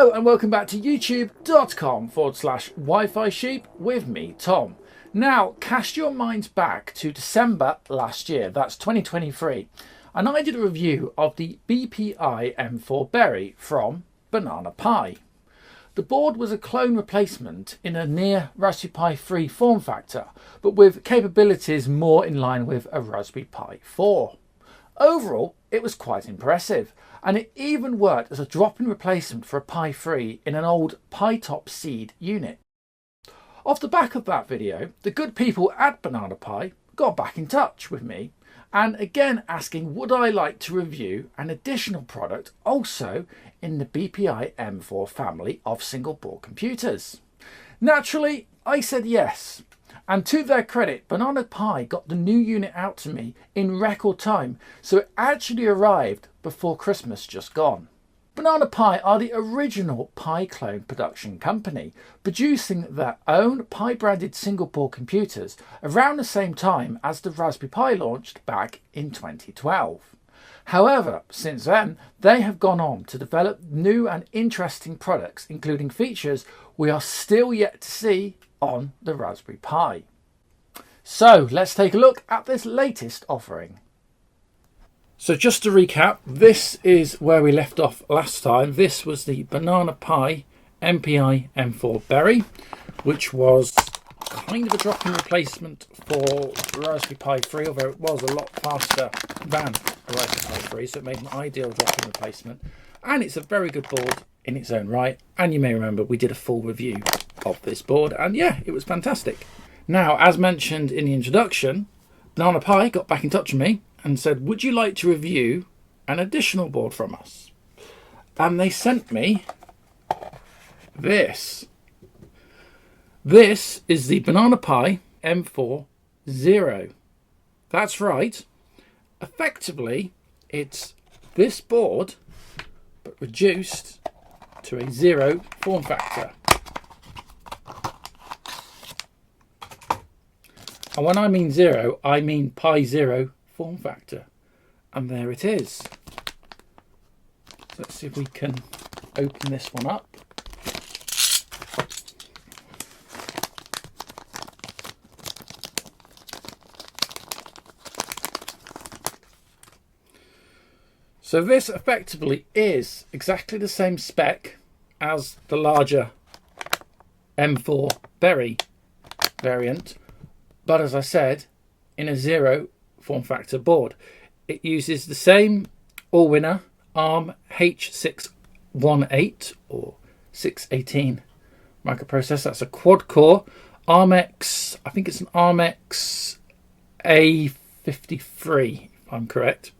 Hello and welcome back to youtube.com/Wi-Fi sheep with me, Tom. Now, cast your minds back to December last year, that's 2023, and I did a review of the BPi-M4 Berry from Banana Pi. The board was a clone replacement in a near Raspberry Pi 3 form factor, but with capabilities more in line with a Raspberry Pi 4. Overall, it was quite impressive, and it even worked as a drop-in replacement for a Pi 3 in an old Pi Top Seed unit. Off the back of that video, the good people at Banana Pi got back in touch with me and again asking would I like to review an additional product also in the BPi-M4 family of single board computers. Naturally, I said yes. And to their credit, Banana Pi got the new unit out to me in record time, so it actually arrived before Christmas just gone. Banana Pi are the original Pi clone production company, producing their own Pi branded single board computers around the same time as the Raspberry Pi launched back in 2012. However, since then, they have gone on to develop new and interesting products, including features we are still yet to see on the Raspberry Pi. So let's take a look at this latest offering. So just to recap, this is where we left off last time. This was the Banana Pi BPi-M4 Berry, which was kind of a drop-in replacement for Raspberry Pi 3, although it was a lot faster than the Raspberry Pi 3, so it made an ideal drop-in replacement. And it's a very good board in its own right, and you may remember we did a full review of this board, and yeah, it was fantastic. Now, as mentioned in the introduction, Banana Pi got back in touch with me and said, would you like to review an additional board from us? And they sent me this. This is the Banana Pi M4 Zero. That's right. Effectively, it's this board, but reduced to a zero form factor. And when I mean zero, I mean PiZero form factor. And there it is. So let's see if we can open this one up. So this effectively is exactly the same spec as the larger M4 Berry variant, but as I said, in a zero form factor board. It uses the same Allwinner ARM H618 or 618 microprocessor. That's a quad core ARMX, I think it's an ARMX A53 if I'm correct.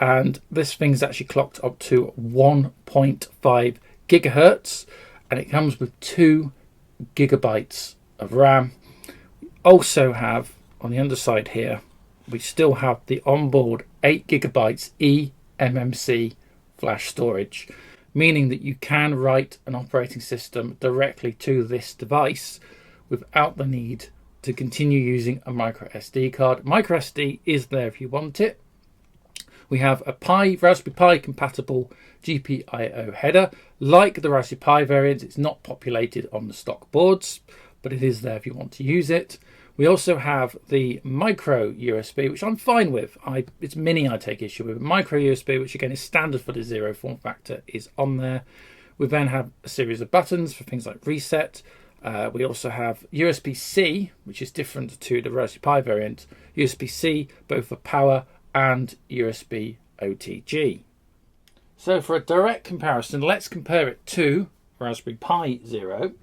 And this thing's actually clocked up to 1.5 gigahertz, and it comes with 2 gigabytes of RAM. We also have on the underside here, we still have the onboard 8 gigabytes eMMC flash storage, meaning that you can write an operating system directly to this device without the need to continue using a micro SD card. Micro SD is there if you want it. We have a Raspberry Pi compatible GPIO header. Like the Raspberry Pi variant, it's not populated on the stock boards, but it is there if you want to use it. We also have the micro USB, which I'm fine with. It's mini I take issue with. Micro USB, which again is standard for the zero form factor, is on there. We then have a series of buttons for things like reset. We also have USB-C, which is different to the Raspberry Pi variant. USB-C, both for power and USB OTG. So for a direct comparison, let's compare it to Raspberry Pi Zero.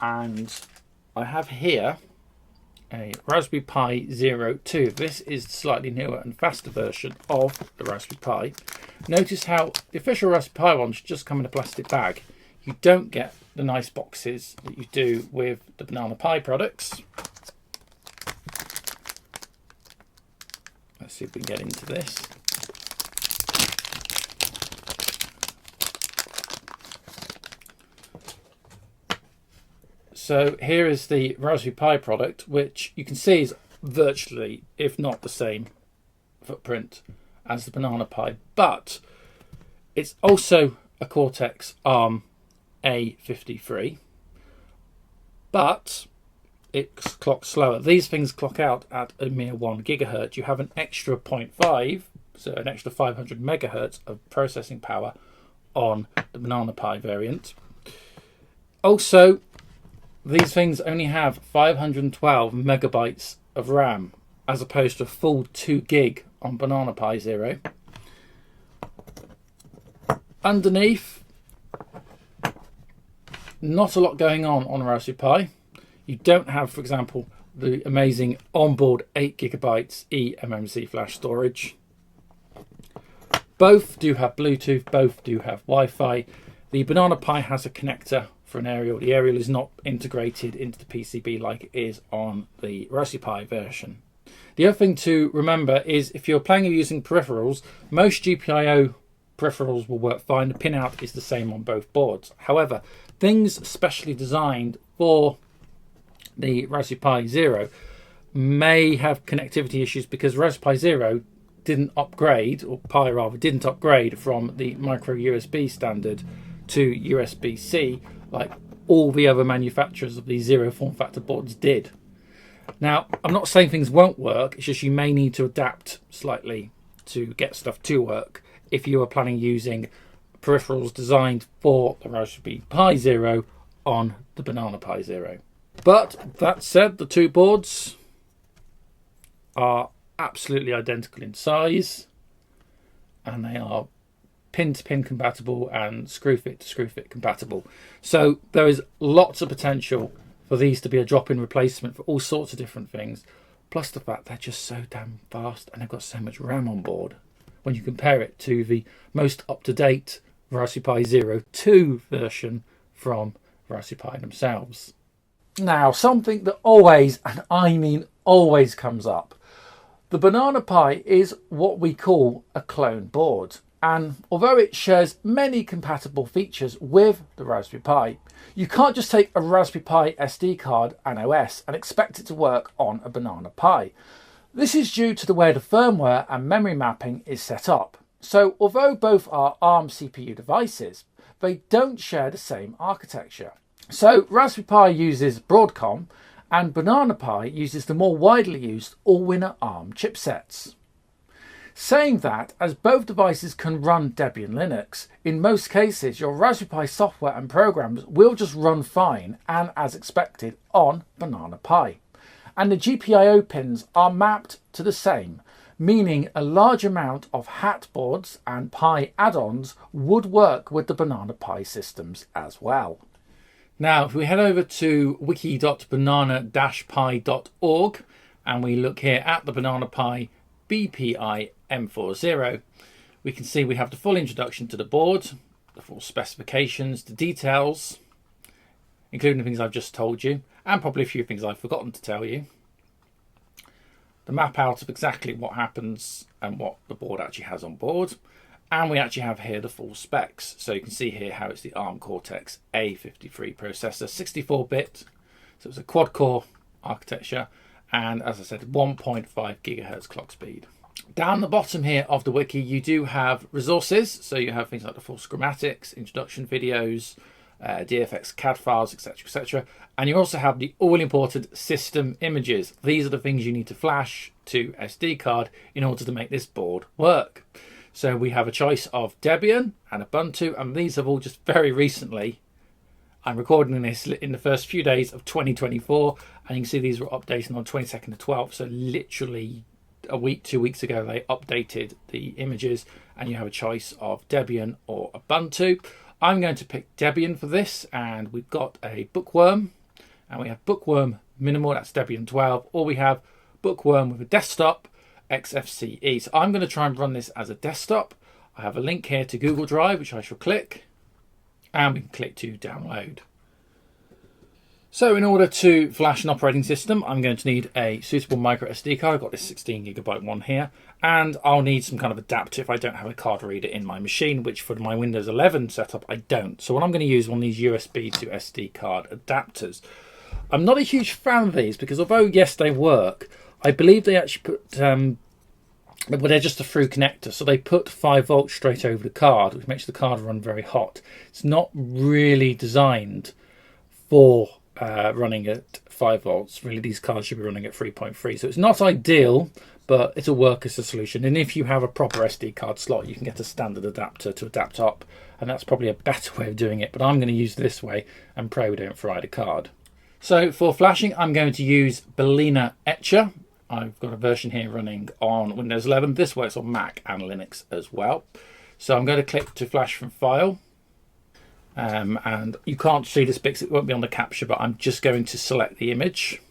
And I have here a Raspberry Pi Zero 2. This is the slightly newer and faster version of the Raspberry Pi. Notice how the official Raspberry Pi ones just come in a plastic bag. You don't get the nice boxes that you do with the Banana Pi products. Let's see if we can get into this. So here is the Raspberry Pi product, which you can see is virtually, if not the same footprint as the Banana Pi, but it's also a Cortex ARM A53, but it clocks slower. These things clock out at a mere 1 gigahertz. You have an extra 0.5, so an extra 500 megahertz of processing power on the Banana Pi variant. Also, these things only have 512 megabytes of RAM, as opposed to a full 2 gig on Banana PiZero. Underneath, not a lot going on Raspberry Pi. You don't have, for example, the amazing onboard 8GB eMMC flash storage. Both do have Bluetooth, both do have Wi-Fi. The Banana Pi has a connector for an aerial. The aerial is not integrated into the PCB like it is on the Raspberry Pi version. The other thing to remember is if you're planning on using peripherals, most GPIO peripherals will work fine. The pinout is the same on both boards. However, things specially designed for the Raspberry Pi Zero may have connectivity issues because Raspberry Pi Zero didn't upgrade, or Pi rather, didn't upgrade from the micro USB standard to USB-C like all the other manufacturers of these Zero form factor boards did. Now, I'm not saying things won't work, it's just you may need to adapt slightly to get stuff to work if you are planning using peripherals designed for the Raspberry Pi Zero on the Banana Pi Zero. But that said, the two boards are absolutely identical in size, and they are pin-to-pin compatible and screw-fit to screw-fit compatible. So there is lots of potential for these to be a drop-in replacement for all sorts of different things, plus the fact they're just so damn fast and they've got so much RAM on board when you compare it to the most up-to-date Raspberry Pi Zero 2 version from Raspberry Pi themselves. Now, something that always, and I mean always, comes up. The Banana Pi is what we call a clone board, and although it shares many compatible features with the Raspberry Pi, you can't just take a Raspberry Pi SD card and OS and expect it to work on a Banana Pi. This is due to the way the firmware and memory mapping is set up. So although both are ARM CPU devices, they don't share the same architecture. So Raspberry Pi uses Broadcom and Banana Pi uses the more widely used Allwinner ARM chipsets. Saying that, as both devices can run Debian Linux, in most cases your Raspberry Pi software and programs will just run fine and as expected on Banana Pi. And the GPIO pins are mapped to the same, meaning a large amount of hat boards and Pi add-ons would work with the Banana Pi systems as well. Now, if we head over to wiki.banana-pi.org and we look here at the Banana Pi BPi-M4, we can see we have the full introduction to the board, the full specifications, the details, including the things I've just told you, and probably a few things I've forgotten to tell you. The map out of exactly what happens and what the board actually has on board. And we actually have here the full specs. So you can see here how it's the ARM Cortex A53 processor, 64-bit. So it's a quad-core architecture. And as I said, 1.5 gigahertz clock speed. Down the bottom here of the wiki, you do have resources. So you have things like the full schematics, introduction videos, DFX CAD files, etc., etc. And you also have the all-important system images. These are the things you need to flash to SD card in order to make this board work. So we have a choice of Debian and Ubuntu, and these have all just very recently, I'm recording this in the first few days of 2024, and you can see these were updated on 22nd of 12th, so literally a week, 2 weeks ago, they updated the images, and you have a choice of Debian or Ubuntu. I'm going to pick Debian for this, and we've got a Bookworm, and we have Bookworm Minimal, that's Debian 12, or we have Bookworm with a desktop, XFCE. So I'm going to try and run this as a desktop. I have a link here to Google Drive, which I shall click, and we can click to download. So in order to flash an operating system, I'm going to need a suitable micro SD card. I've got this 16GB one here, and I'll need some kind of adapter if I don't have a card reader in my machine, which for my Windows 11 setup I don't. So what I'm going to use is one of these USB to SD card adapters. I'm not a huge fan of these because although yes they work, I believe they actually put but they're just a through connector. So they put 5 volts straight over the card, which makes the card run very hot. It's not really designed for running at 5 volts. Really, these cards should be running at 3.3. So it's not ideal, but it'll work as a solution. And if you have a proper SD card slot, you can get a standard adapter to adapt up, and that's probably a better way of doing it. But I'm going to use this way and pray we don't fry the card. So for flashing, I'm going to use Balena Etcher. I've got a version here running on Windows 11. This works on Mac and Linux as well. So I'm going to click to flash from file. And you can't see this because it won't be on the capture, but I'm just going to select the image.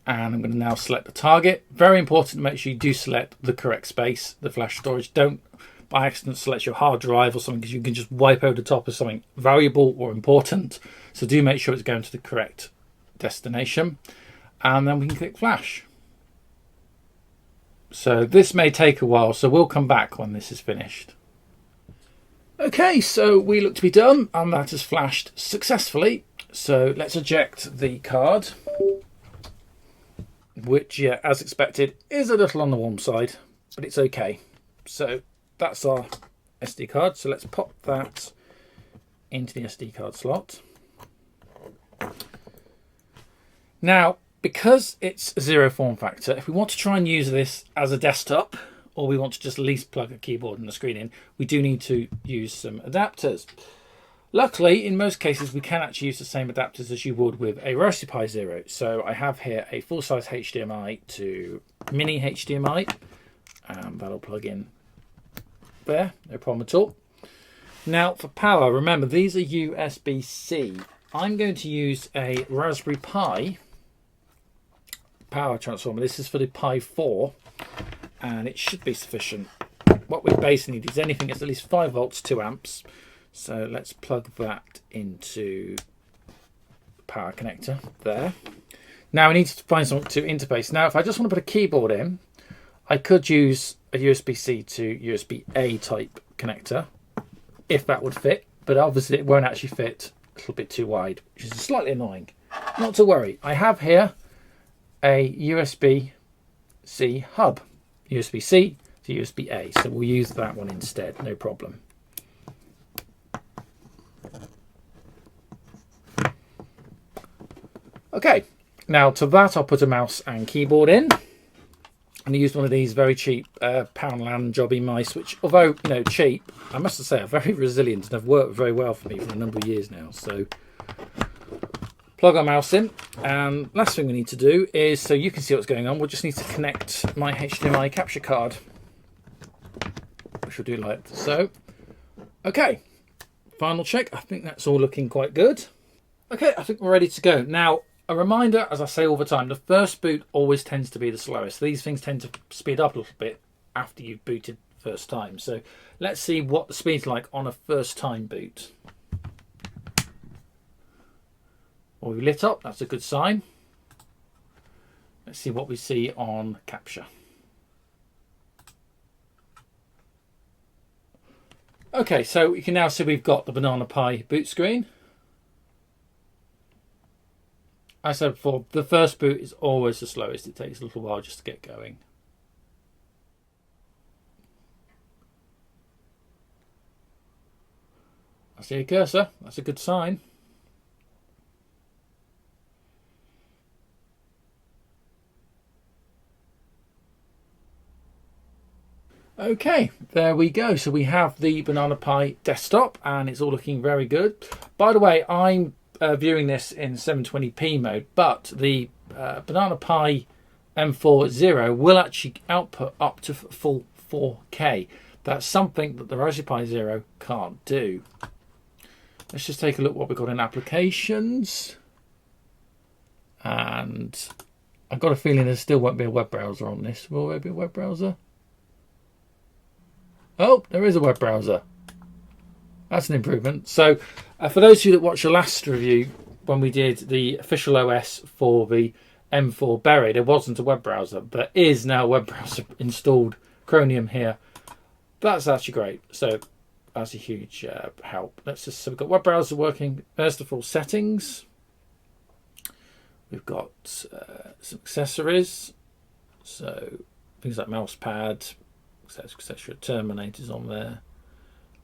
And I'm going to now select the target. Very important to make sure you do select the correct space, the flash storage. Don't by accident select your hard drive or something, because you can just wipe over the top of something valuable or important. So do make sure it's going to the correct destination. And then we can click flash. So this may take a while, so we'll come back when this is finished. Okay, so we look to be done, and that has flashed successfully. So let's eject the card, which, yeah, as expected, is a little on the warm side, but it's okay. So that's our SD card. So let's pop that into the SD card slot. Now, because it's a zero form factor, if we want to try and use this as a desktop, or we want to just at least plug a keyboard and a screen in, we do need to use some adapters. Luckily, in most cases, we can actually use the same adapters as you would with a Raspberry Pi Zero. So I have here a full-size HDMI to mini HDMI, and that'll plug in there, no problem at all. Now for power, remember these are USB-C. I'm going to use a Raspberry Pi power transformer. This is for the Pi-4, and it should be sufficient. What we basically need is anything that's at least 5 volts, 2 amps. So let's plug that into the power connector there. Now we need to find something to interface. Now if I just want to put a keyboard in, I could use a USB-C to USB-A type connector, if that would fit, but obviously it won't actually fit, a little bit too wide, which is slightly annoying. Not to worry, I have here a USB-C hub, USB-C to USB-A, so we'll use that one instead, no problem. Okay, now to that I'll put a mouse and keyboard in. And I used one of these very cheap Poundland jobby mice, which, although cheap, I must say are very resilient and have worked very well for me for a number of years now. So plug our mouse in, and last thing we need to do is, so you can see what's going on, we'll just need to connect my HDMI capture card, which we'll do like so. Okay, final check. I think that's all looking quite good. Okay, I think we're ready to go. Now, a reminder, as I say all the time, the first boot always tends to be the slowest. These things tend to speed up a little bit after you've booted first time. So let's see what the speed's like on a first time boot. Well, we lit up, that's a good sign. Let's see what we see on capture. Okay, so you can now see we've got the Banana Pi boot screen. As I said before, the first boot is always the slowest. It takes a little while just to get going. I see a cursor. That's a good sign. Okay, there we go. So we have the Banana Pi desktop, and it's all looking very good. By the way, I'm viewing this in 720p mode, but the Banana Pi-M4 Zero will actually output up to full 4K. That's something that the Raspberry Pi Zero can't do. Let's just take a look what we've got in applications. And I've got a feeling there still won't be a web browser on this. Will there be a web browser? Oh, there is a web browser. That's an improvement. So for those of you that watched the last review, when we did the official OS for the M4 Berry, there wasn't a web browser. There is now a web browser installed, Chromium here. That's actually great. So that's a huge help. Let's just, so we've got web browser working. There's the full settings. We've got some accessories. So things like mouse pad, etc. Terminators on there.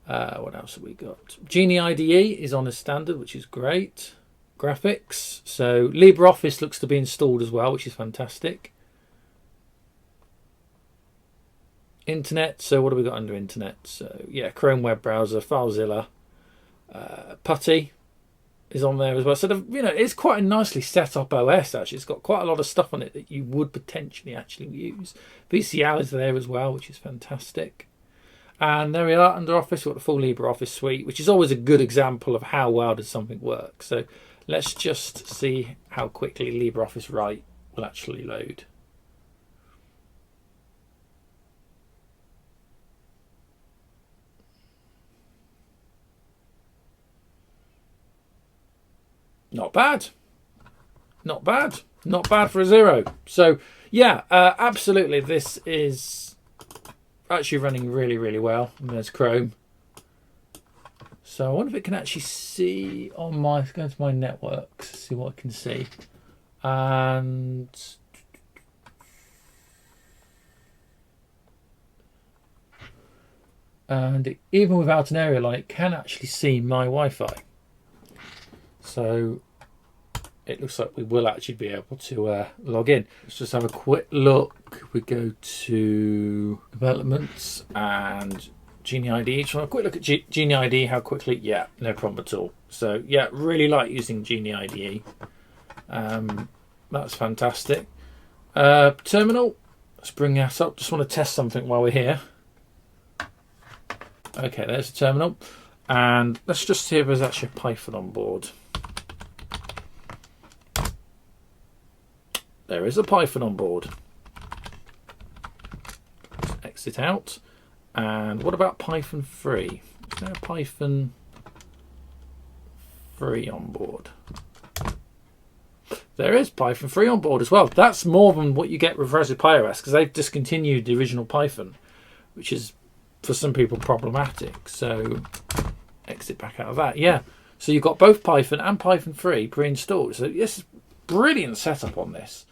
What else have we got? Genie IDE is on as standard, which is great. Graphics. So LibreOffice looks to be installed as well, which is fantastic. Internet. So what have we got under internet? So yeah, Chrome web browser, FileZilla, Putty is on there as well. So it's quite a nicely set up OS actually. It's got quite a lot of stuff on it that you would potentially actually use. VCL is there as well, which is fantastic. And there we are under Office. We've got the full LibreOffice suite, which is always a good example of how well does something work. So let's just see how quickly LibreOffice Write will actually load. Not bad. Not bad. Not bad for a Zero. So yeah, absolutely. This is actually running really, really well. And there's Chrome. So I wonder if it can actually see on my, go to my networks, see what I can see. And even without an area line, it can actually see my Wi-Fi. So it looks like we will actually be able to log in. Let's just have a quick look. We go to developments and Genie ID. Just want a quick look at Genie ID, how quickly. Yeah, no problem at all. So yeah, really like using Genie IDE. That's fantastic. Terminal. Let's bring that up. Just want to test something while we're here. Okay, there's the terminal. And let's just see if there's actually a Python on board. There is a Python on board. Let's exit out. And what about Python 3? Is there a Python 3 on board? There is Python 3 on board as well. That's more than what you get with Raspberry Pi OS, because they've discontinued the original Python, which is for some people problematic. So exit back out of that. Yeah. So you've got both Python and Python 3 pre-installed. So this is brilliant setup on this.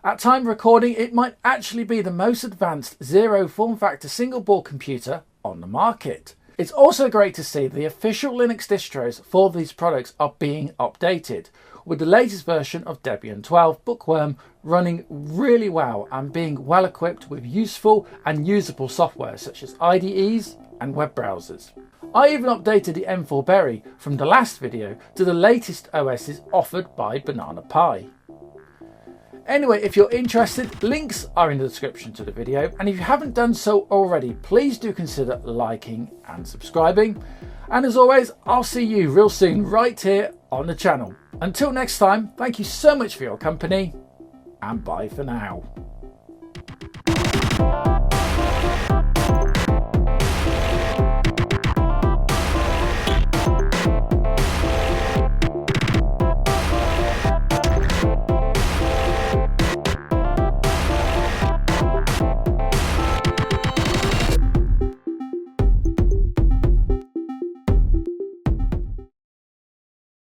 At time of recording, it might actually be the most advanced Zero form factor single board computer on the market. It's also great to see the official Linux distros for these products are being updated, with the latest version of Debian 12 Bookworm running really well and being well equipped with useful and usable software such as IDEs and web browsers. I even updated the M4 Berry from the last video to the latest OSs offered by Banana Pi. Anyway, if you're interested, links are in the description to the video, and if you haven't done so already, please do consider liking and subscribing. And as always, I'll see you real soon right here on the channel. Until next time, thank you so much for your company, and bye for now.